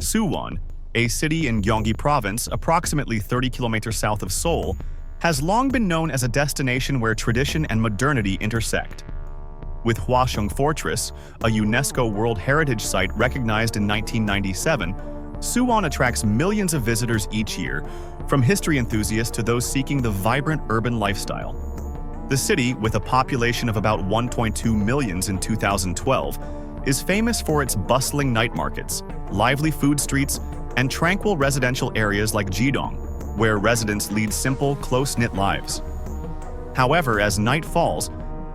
Suwon, a city in Gyeonggi Province, approximately 30 kilometers south of Seoul, has long been known as a destination where tradition and modernity intersect. With Hwaseong Fortress, a UNESCO World Heritage Site recognized in 1997, Suwon attracts millions of visitors each year, from history enthusiasts to those seeking the vibrant urban lifestyle. The city, with a population of about 1.2 million in 2012, is famous for its bustling night markets, lively food streets, and tranquil residential areas like Jidong, where residents lead simple, close-knit lives. However, as night falls,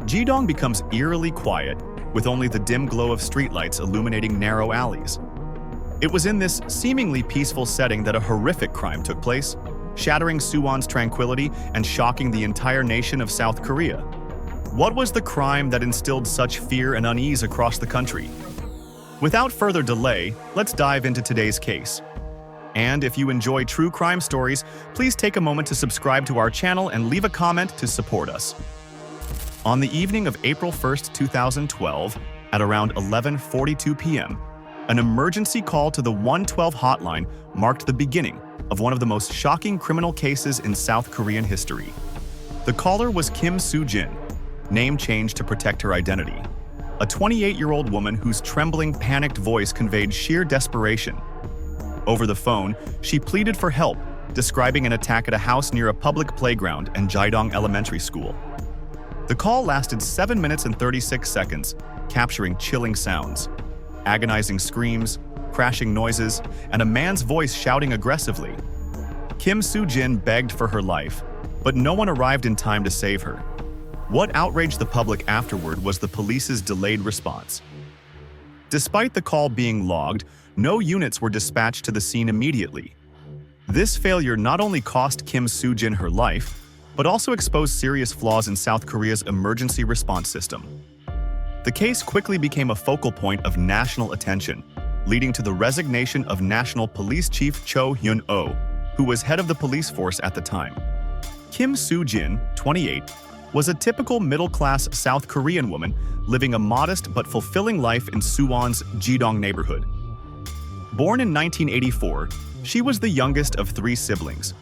Jidong becomes eerily quiet, with only the dim glow of streetlights illuminating narrow alleys. It was in this seemingly peaceful setting that a horrific crime took place, shattering Suwon's tranquility and shocking the entire nation of South Korea. What was the crime that instilled such fear and unease across the country? Without further delay, let's dive into today's case. And if you enjoy true crime stories, please take a moment to subscribe to our channel and leave a comment to support us. On the evening of April 1st, 2012, at around 11:42 p.m., an emergency call to the 112 hotline marked the beginning of one of the most shocking criminal cases in South Korean history. The caller was Kim Soo-jin, name changed to protect her identity, a 28-year-old woman whose trembling, panicked voice conveyed sheer desperation. Over the phone, she pleaded for help, describing an attack at a house near a public playground and Jidong Elementary School. The call lasted 7 minutes and 36 seconds, capturing chilling sounds, agonizing screams, crashing noises, and a man's voice shouting aggressively. Kim Soo-jin begged for her life, but no one arrived in time to save her. What outraged the public afterward was the police's delayed response. Despite the call being logged, no units were dispatched to the scene immediately. This failure not only cost Kim Soo-jin her life, but also exposed serious flaws in South Korea's emergency response system. The case quickly became a focal point of national attention, leading to the resignation of National Police Chief Cho Hyun-oh, who was head of the police force at the time. Kim Soo-jin, 28, was a typical middle-class South Korean woman living a modest but fulfilling life in Suwon's Jidong neighborhood. Born in 1984, she was the youngest of 3 siblings.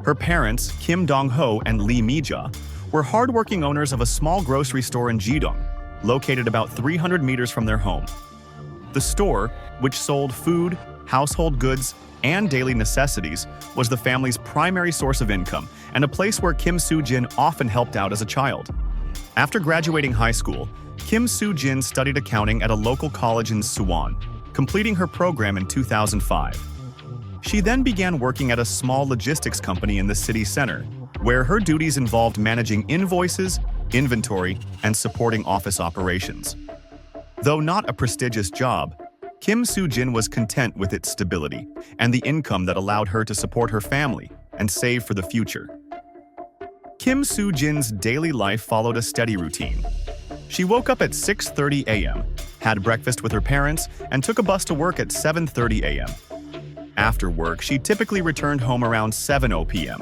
Her parents, Kim Dong-ho and Lee Mi-ja, were hardworking owners of a small grocery store in Jidong, located about 300 meters from their home. The store, which sold food, household goods, and daily necessities, was the family's primary source of income and a place where Kim Soo-jin often helped out as a child. After graduating high school, Kim Soo-jin studied accounting at a local college in Suwon, completing her program in 2005. She then began working at a small logistics company in the city center, where her duties involved managing invoices, inventory, and supporting office operations. Though not a prestigious job, Kim Soo-jin was content with its stability and the income that allowed her to support her family and save for the future. Kim Soo-jin's daily life followed a steady routine. She woke up at 6:30 a.m., had breakfast with her parents, and took a bus to work at 7:30 a.m. After work, she typically returned home around 7:00 p.m.,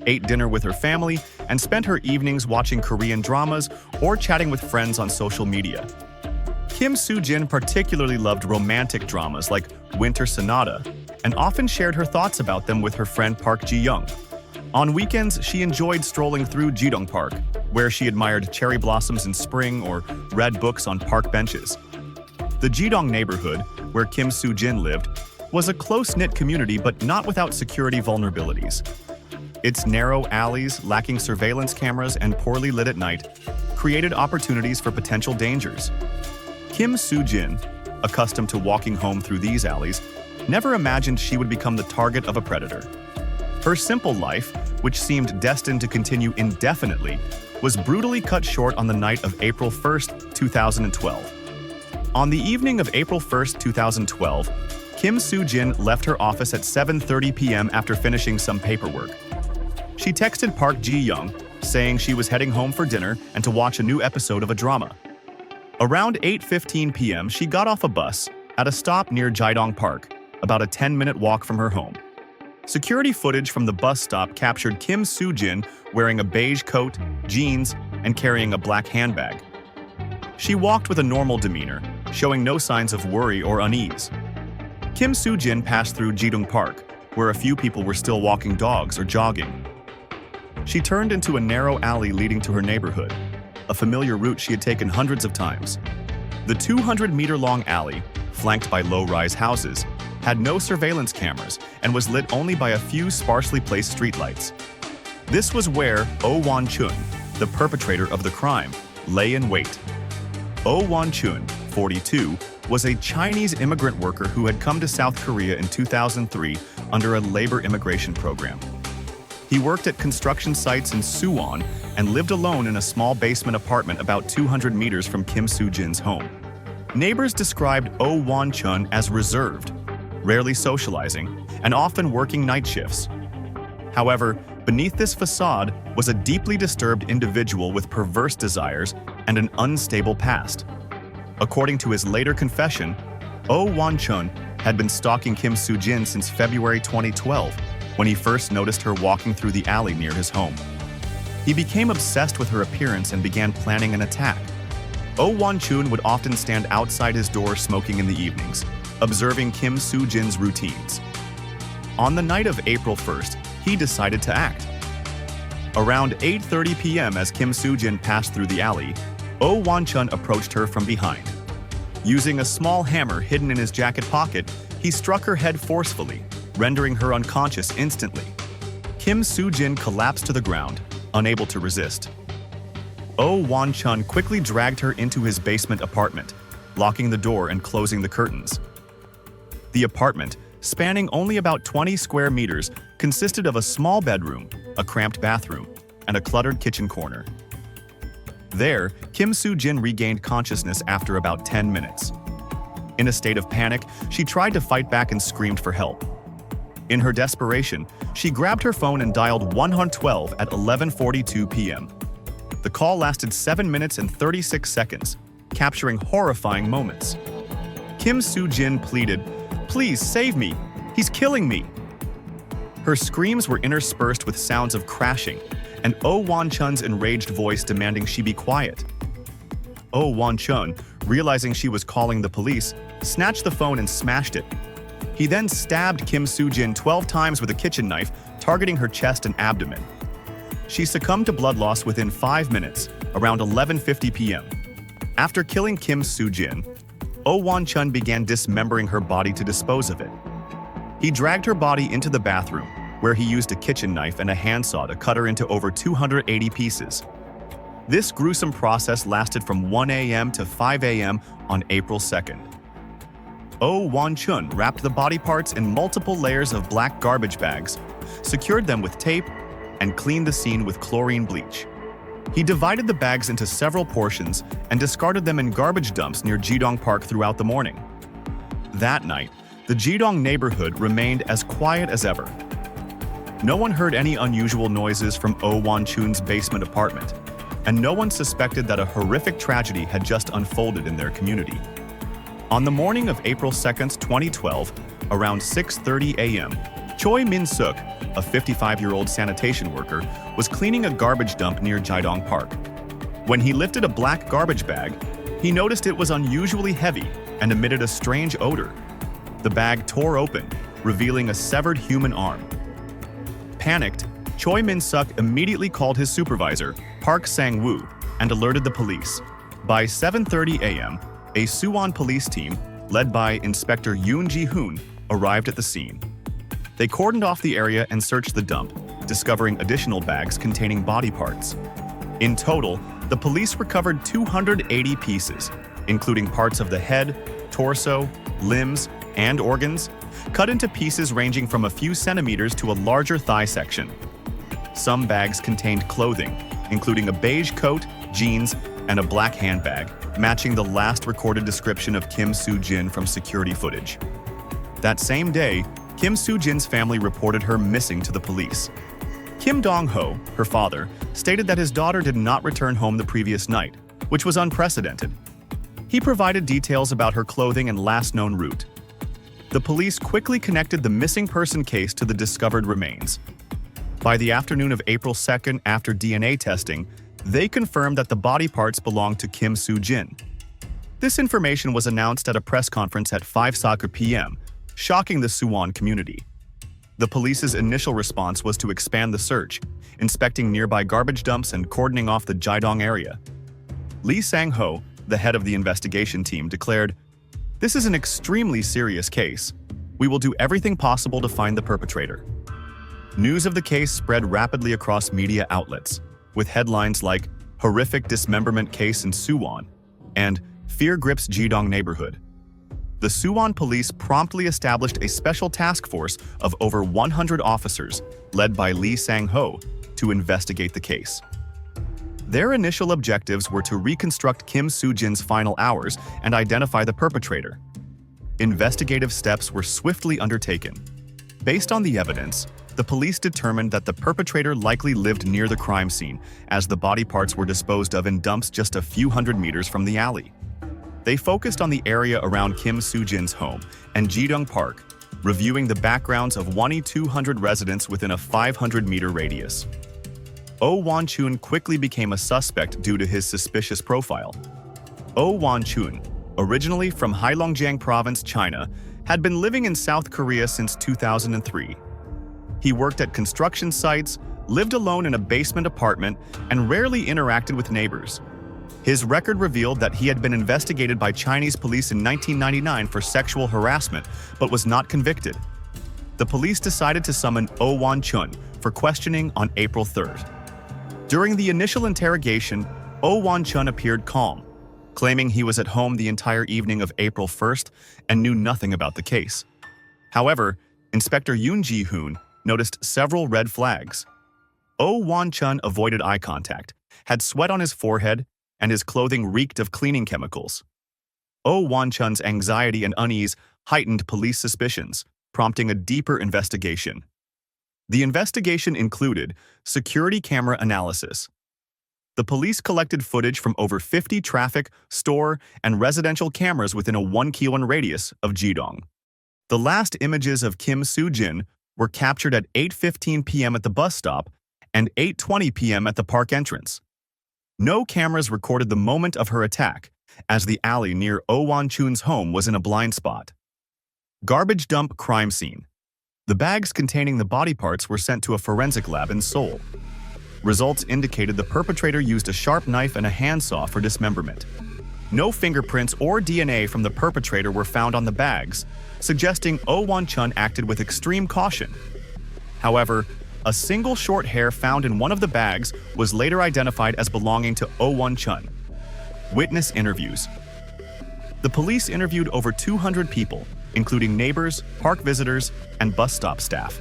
ate dinner with her family, and spent her evenings watching Korean dramas or chatting with friends on social media. Kim Soo-jin particularly loved romantic dramas like Winter Sonata and often shared her thoughts about them with her friend Park Ji-young. On weekends, she enjoyed strolling through Jidong Park, where she admired cherry blossoms in spring or read books on park benches. The Jidong neighborhood, where Kim Soo-jin lived, was a close-knit community but not without security vulnerabilities. Its narrow alleys, lacking surveillance cameras and poorly lit at night, created opportunities for potential dangers. Kim Soo-jin, accustomed to walking home through these alleys, never imagined she would become the target of a predator. Her simple life, which seemed destined to continue indefinitely, was brutally cut short on the night of April 1st, 2012. On the evening of April 1st, 2012, Kim Soo-jin left her office at 7:30 p.m. after finishing some paperwork. She texted Park Ji-young, saying she was heading home for dinner and to watch a new episode of a drama. Around 8:15 p.m., she got off a bus at a stop near Jidong Park, about a 10-minute walk from her home. Security footage from the bus stop captured Kim Soo-jin wearing a beige coat, jeans, and carrying a black handbag. She walked with a normal demeanor, showing no signs of worry or unease. Kim Soo-jin passed through Jidong Park, where a few people were still walking dogs or jogging. She turned into a narrow alley leading to her neighborhood, a familiar route she had taken hundreds of times. The 200-meter-long alley, flanked by low-rise houses, had no surveillance cameras and was lit only by a few sparsely placed streetlights. This was where Oh Won-chun, the perpetrator of the crime, lay in wait. Oh Won-chun, 42, was a Chinese immigrant worker who had come to South Korea in 2003 under a labor immigration program. He worked at construction sites in Suwon and lived alone in a small basement apartment about 200 meters from Kim Soo-jin's home. Neighbors described Oh Won-chun as reserved, rarely socializing, and often working night shifts. However, beneath this facade was a deeply disturbed individual with perverse desires and an unstable past. According to his later confession, Oh Won-chun had been stalking Kim Soo-jin since February 2012, when he first noticed her walking through the alley near his home. He became obsessed with her appearance and began planning an attack. Oh Won-chun would often stand outside his door smoking in the evenings, observing Kim Soo-jin's routines. On the night of April 1st, he decided to act. Around 8:30 p.m. as Kim Soo-jin passed through the alley, Oh Won-chun approached her from behind. Using a small hammer hidden in his jacket pocket, he struck her head forcefully, rendering her unconscious instantly. Kim Soo-jin collapsed to the ground, unable to resist. Oh Won-chun quickly dragged her into his basement apartment, locking the door and closing the curtains. The apartment, spanning only about 20 square meters, consisted of a small bedroom, a cramped bathroom, and a cluttered kitchen corner. There, Kim Soo-jin regained consciousness after about 10 minutes. In a state of panic, she tried to fight back and screamed for help. In her desperation, she grabbed her phone and dialed 112 at 11:42 p.m. The call lasted 7 minutes and 36 seconds, capturing horrifying moments. Kim Soo-jin pleaded, "Please save me! He's killing me!" Her screams were interspersed with sounds of crashing, and Oh Won-chun's enraged voice demanding she be quiet. Oh Won-chun, realizing she was calling the police, snatched the phone and smashed it. He then stabbed Kim Soo-jin 12 times with a kitchen knife, targeting her chest and abdomen. She succumbed to blood loss within 5 minutes, around 11:50 p.m. After killing Kim Soo-jin, Oh Won-chun began dismembering her body to dispose of it. He dragged her body into the bathroom, where he used a kitchen knife and a handsaw to cut her into over 280 pieces. This gruesome process lasted from 1 a.m. to 5 a.m. on April 2nd. Oh Won-chun wrapped the body parts in multiple layers of black garbage bags, secured them with tape, and cleaned the scene with chlorine bleach. He divided the bags into several portions and discarded them in garbage dumps near Jidong Park throughout the morning. That night, the Jidong neighborhood remained as quiet as ever. No one heard any unusual noises from Oh Won-chun's basement apartment, and no one suspected that a horrific tragedy had just unfolded in their community. On the morning of April 2nd, 2012, around 6:30 a.m., Choi Min-suk, a 55-year-old sanitation worker, was cleaning a garbage dump near Jidong Park. When he lifted a black garbage bag, he noticed it was unusually heavy and emitted a strange odor. The bag tore open, revealing a severed human arm. Panicked, Choi Min-suk immediately called his supervisor, Park Sang-woo, and alerted the police. By 7:30 a.m., a Suwon police team, led by Inspector Yoon Ji-hoon, arrived at the scene. They cordoned off the area and searched the dump, discovering additional bags containing body parts. In total, the police recovered 280 pieces, including parts of the head, torso, limbs, and organs, cut into pieces ranging from a few centimeters to a larger thigh section. Some bags contained clothing, including a beige coat, jeans, and a black handbag, matching the last recorded description of Kim Soo-jin from security footage. That same day, Kim Soo-jin's family reported her missing to the police. Kim Dong-ho, her father, stated that his daughter did not return home the previous night, which was unprecedented. He provided details about her clothing and last known route. The police quickly connected the missing person case to the discovered remains. By the afternoon of April 2nd, after DNA testing, they confirmed that the body parts belonged to Kim Soo-jin. This information was announced at a press conference at 5:00 p.m., shocking the Suwon community. The police's initial response was to expand the search, inspecting nearby garbage dumps and cordoning off the Jiadong area. Lee Sang-ho, the head of the investigation team, declared, "This is an extremely serious case. We will do everything possible to find the perpetrator." News of the case spread rapidly across media outlets, with headlines like "Horrific Dismemberment Case in Suwon" and "Fear Grips Jiadong Neighborhood." The Suwon police promptly established a special task force of over 100 officers, led by Lee Sang-ho, to investigate the case. Their initial objectives were to reconstruct Kim Soo-jin's final hours and identify the perpetrator. Investigative steps were swiftly undertaken. Based on the evidence, the police determined that the perpetrator likely lived near the crime scene, as the body parts were disposed of in dumps just a few hundred meters from the alley. They focused on the area around Kim Soo-jin's home and Jiadong Park, reviewing the backgrounds of 200 residents within a 500-meter radius. Oh Wan-chun quickly became a suspect due to his suspicious profile. Oh Wan-chun, originally from Heilongjiang Province, China, had been living in South Korea since 2003. He worked at construction sites, lived alone in a basement apartment, and rarely interacted with neighbors. His record revealed that he had been investigated by Chinese police in 1999 for sexual harassment, but was not convicted. The police decided to summon Oh Wan-chun for questioning on April 3rd. During the initial interrogation, Oh Wan-chun appeared calm, claiming he was at home the entire evening of April 1st and knew nothing about the case. However, Inspector Yoon Ji-hoon noticed several red flags. Oh Wan-chun avoided eye contact, had sweat on his forehead, and his clothing reeked of cleaning chemicals. Oh Wan-chun's anxiety and unease heightened police suspicions, prompting a deeper investigation. The investigation included security camera analysis. The police collected footage from over 50 traffic, store, and residential cameras within a 1-kilometer radius of Jiadong. The last images of Kim Soo-jin were captured at 8:15 p.m. at the bus stop and 8:20 p.m. at the park entrance. No cameras recorded the moment of her attack, as the alley near Oh Wan-chun's home was in a blind spot. Garbage dump crime scene. The bags containing the body parts were sent to a forensic lab in Seoul. Results indicated the perpetrator used a sharp knife and a handsaw for dismemberment. No fingerprints or DNA from the perpetrator were found on the bags, suggesting Oh Wan-chun acted with extreme caution. However, a single short hair found in one of the bags was later identified as belonging to Oh Wan-chun. Witness interviews. The police interviewed over 200 people, including neighbors, park visitors, and bus stop staff.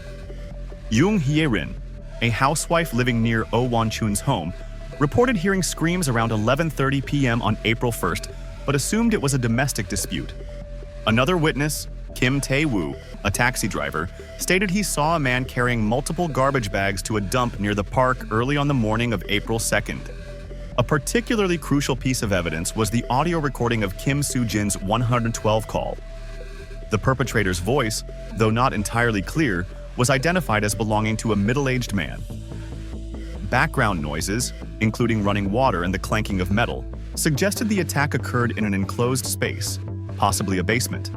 Yoon Hye-rin, a housewife living near Oh Wan-chun's home, reported hearing screams around 11:30 p.m. on April 1st, but assumed it was a domestic dispute. Another witness, Kim Tae-woo, a taxi driver, stated he saw a man carrying multiple garbage bags to a dump near the park early on the morning of April 2nd. A particularly crucial piece of evidence was the audio recording of Kim Soo-jin's 112 call. The perpetrator's voice, though not entirely clear, was identified as belonging to a middle-aged man. Background noises, including running water and the clanking of metal, suggested the attack occurred in an enclosed space, possibly a basement.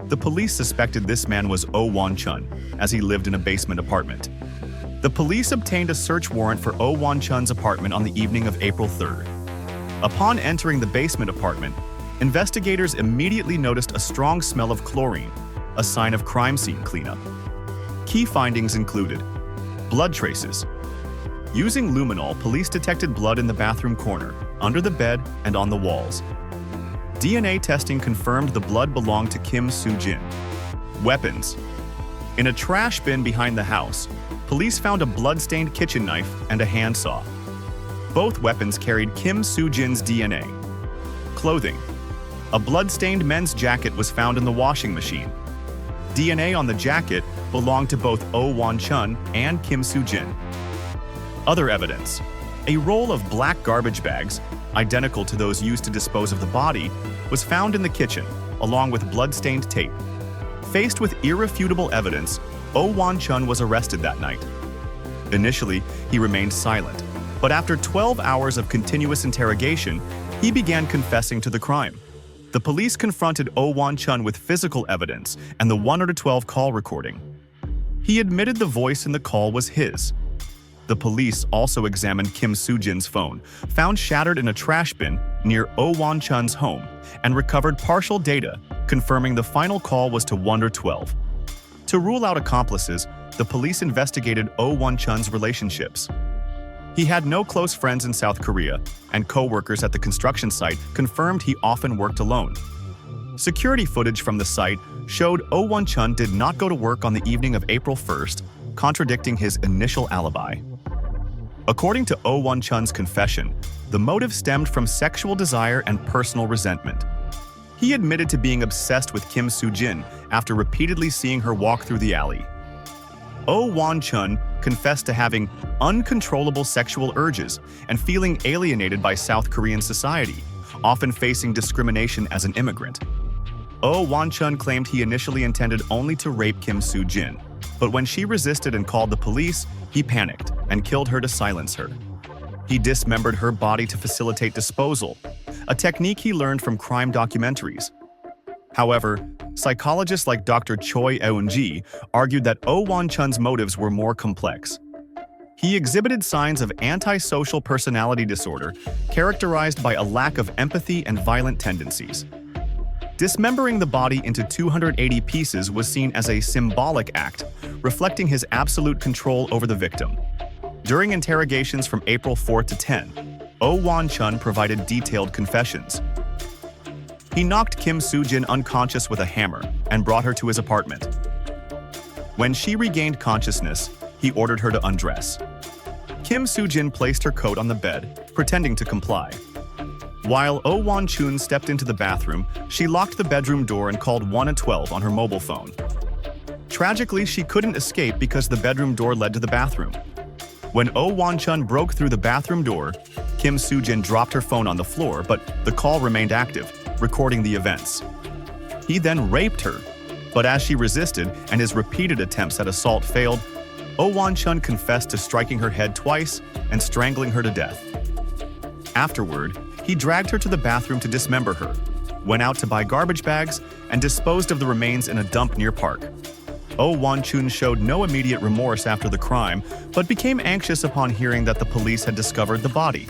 The police suspected this man was Oh Wan-chun, as he lived in a basement apartment. The police obtained a search warrant for Oh Wan-chun's apartment on the evening of April 3rd. Upon entering the basement apartment, investigators immediately noticed a strong smell of chlorine, a sign of crime scene cleanup. Key findings included blood traces. Using luminol, police detected blood in the bathroom corner, under the bed, and on the walls. DNA testing confirmed the blood belonged to Kim Soo-jin. Weapons. In a trash bin behind the house, police found a blood-stained kitchen knife and a handsaw. Both weapons carried Kim Soo-jin's DNA. Clothing. A blood-stained men's jacket was found in the washing machine. DNA on the jacket belonged to both Oh Wan-chun and Kim Soo-jin. Other evidence. A roll of black garbage bags, identical to those used to dispose of the body, was found in the kitchen, along with blood-stained tape. Faced with irrefutable evidence, Oh Wan-chun was arrested that night. Initially, he remained silent, but after 12 hours of continuous interrogation, he began confessing to the crime. The police confronted Oh Won-chun with physical evidence and the 112 call recording. He admitted the voice in the call was his. The police also examined Kim Soo-jin's phone, found shattered in a trash bin near Oh Won-chun's home, and recovered partial data, confirming the final call was to 112. To rule out accomplices, the police investigated Oh Won-chun's relationships. He had no close friends in South Korea, and co-workers at the construction site confirmed he often worked alone. Security footage from the site showed Oh Won-chun did not go to work on the evening of April 1st, contradicting his initial alibi. According to Oh Won-chun's confession, the motive stemmed from sexual desire and personal resentment. He admitted to being obsessed with Kim Soo-jin after repeatedly seeing her walk through the alley. Oh Won-chun confessed to having uncontrollable sexual urges and feeling alienated by South Korean society, often facing discrimination as an immigrant. Oh Won-chun claimed he initially intended only to rape Kim Soo-jin, but when she resisted and called the police, he panicked and killed her to silence her. He dismembered her body to facilitate disposal, a technique he learned from crime documentaries. However, psychologists like Dr. Choi Eun-ji argued that Oh Won-chun's motives were more complex. He exhibited signs of antisocial personality disorder, characterized by a lack of empathy and violent tendencies. Dismembering the body into 280 pieces was seen as a symbolic act, reflecting his absolute control over the victim. During interrogations from April 4 to 10, Oh Won-chun provided detailed confessions. He knocked Kim Soo-jin unconscious with a hammer and brought her to his apartment. When she regained consciousness, he ordered her to undress. Kim Soo-jin placed her coat on the bed, pretending to comply. While Oh Won-chun stepped into the bathroom, she locked the bedroom door and called 112 on her mobile phone. Tragically, she couldn't escape because the bedroom door led to the bathroom. When Oh Won-chun broke through the bathroom door, Kim Soo-jin dropped her phone on the floor, but the call remained active, recording the events. He then raped her, but as she resisted and his repeated attempts at assault failed, Oh Won-chun confessed to striking her head twice and strangling her to death. Afterward, he dragged her to the bathroom to dismember her, went out to buy garbage bags, and disposed of the remains in a dump near Park. Oh Won-chun showed no immediate remorse after the crime, but became anxious upon hearing that the police had discovered the body.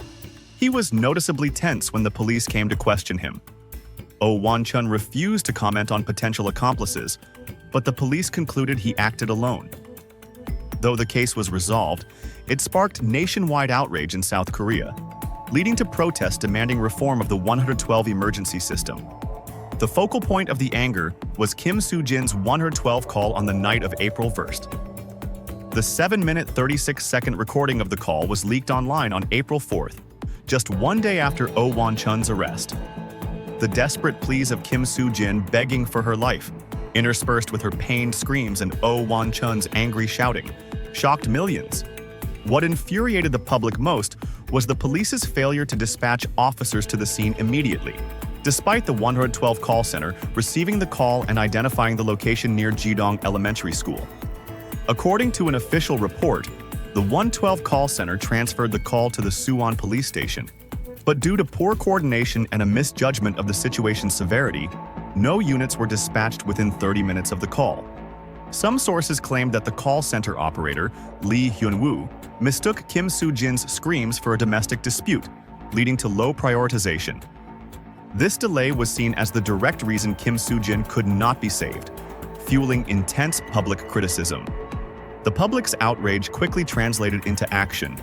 He was noticeably tense when the police came to question him. Oh Won-chun refused to comment on potential accomplices, but the police concluded he acted alone. Though the case was resolved, it sparked nationwide outrage in South Korea, leading to protests demanding reform of the 112 emergency system. The focal point of the anger was Kim Soo-jin's 112 call on the night of April 1st. The 7-minute 36-second recording of the call was leaked online on April 4th, just one day after Oh Won-chun's arrest. The desperate pleas of Kim Soo-jin begging for her life, interspersed with her pained screams and Oh Won-chun's angry shouting, shocked millions. What infuriated the public most was the police's failure to dispatch officers to the scene immediately, despite the 112 call center receiving the call and identifying the location near Jidong Elementary School. According to an official report, the 112 call center transferred the call to the Suwon police station. But due to poor coordination and a misjudgment of the situation's severity, no units were dispatched within 30 minutes of the call. Some sources claimed that the call center operator, Lee Hyun-woo, mistook Kim Soo-jin's screams for a domestic dispute, leading to low prioritization. This delay was seen as the direct reason Kim Soo-jin could not be saved, fueling intense public criticism. The public's outrage quickly translated into action.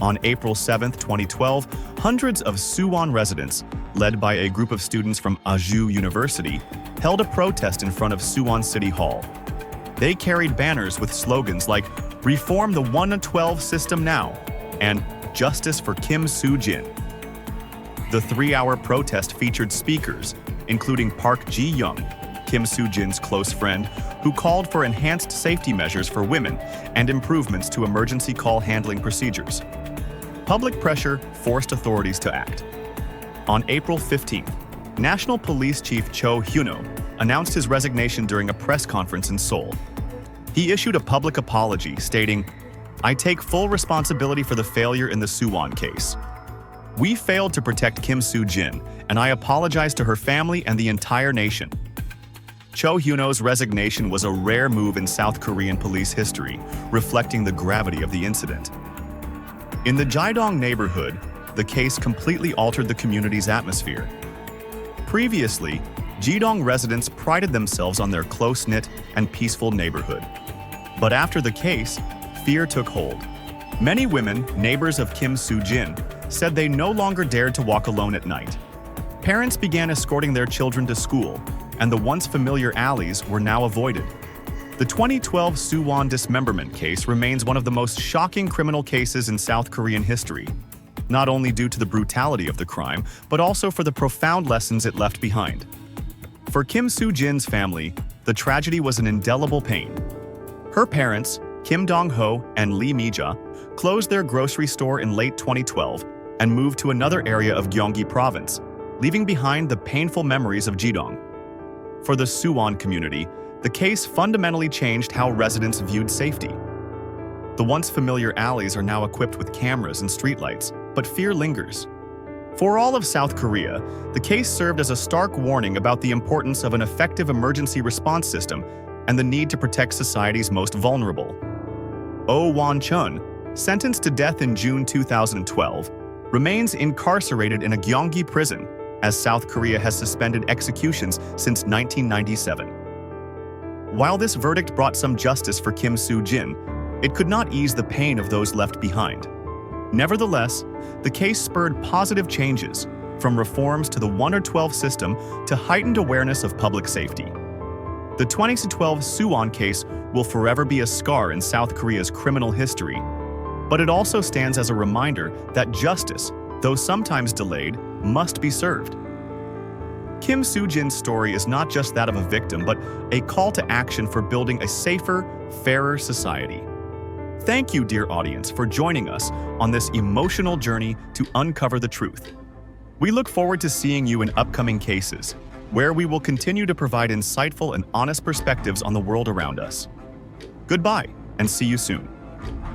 On April 7, 2012, hundreds of Suwon residents, led by a group of students from Aju University, held a protest in front of Suwon City Hall. They carried banners with slogans like "Reform the 112 system now" and "Justice for Kim Soo-jin." The 3-hour protest featured speakers, including Park Ji-young, Kim Soo-jin's close friend, who called for enhanced safety measures for women and improvements to emergency call handling procedures. Public pressure forced authorities to act. On April 15th, National Police Chief Cho Hyun-oh announced his resignation during a press conference in Seoul. He issued a public apology stating, "I take full responsibility for the failure in the Suwon case." "We failed to protect Kim Soo-jin, and I apologize to her family and the entire nation." Cho Hyun-oh's resignation was a rare move in South Korean police history, reflecting the gravity of the incident. In the Jaedong neighborhood, the case completely altered the community's atmosphere. Previously, Jaedong residents prided themselves on their close-knit and peaceful neighborhood. But after the case, fear took hold. Many women, neighbors of Kim Soo-jin, said they no longer dared to walk alone at night. Parents began escorting their children to school, and the once familiar alleys were now avoided. The 2012 Suwon dismemberment case remains one of the most shocking criminal cases in South Korean history, not only due to the brutality of the crime, but also for the profound lessons it left behind. For Kim Soo-jin's family, the tragedy was an indelible pain. Her parents, Kim Dong-ho and Lee Mi-ja, closed their grocery store in late 2012 and moved to another area of Gyeonggi Province, leaving behind the painful memories of Jaedong. For the Suwon community, the case fundamentally changed how residents viewed safety. The once familiar alleys are now equipped with cameras and streetlights, but fear lingers. For all of South Korea, the case served as a stark warning about the importance of an effective emergency response system and the need to protect society's most vulnerable. Oh Won-chun, sentenced to death in June 2012, remains incarcerated in a Gyeonggi prison, as South Korea has suspended executions since 1997. While this verdict brought some justice for Kim Soo-jin, it could not ease the pain of those left behind. Nevertheless, the case spurred positive changes, from reforms to the 1-12 system to heightened awareness of public safety. The 2012 Suwon case will forever be a scar in South Korea's criminal history, but it also stands as a reminder that justice, though sometimes delayed, must be served. Kim Soo-jin's story is not just that of a victim, but a call to action for building a safer, fairer society. Thank you, dear audience, for joining us on this emotional journey to uncover the truth. We look forward to seeing you in upcoming cases, where we will continue to provide insightful and honest perspectives on the world around us. Goodbye, and see you soon.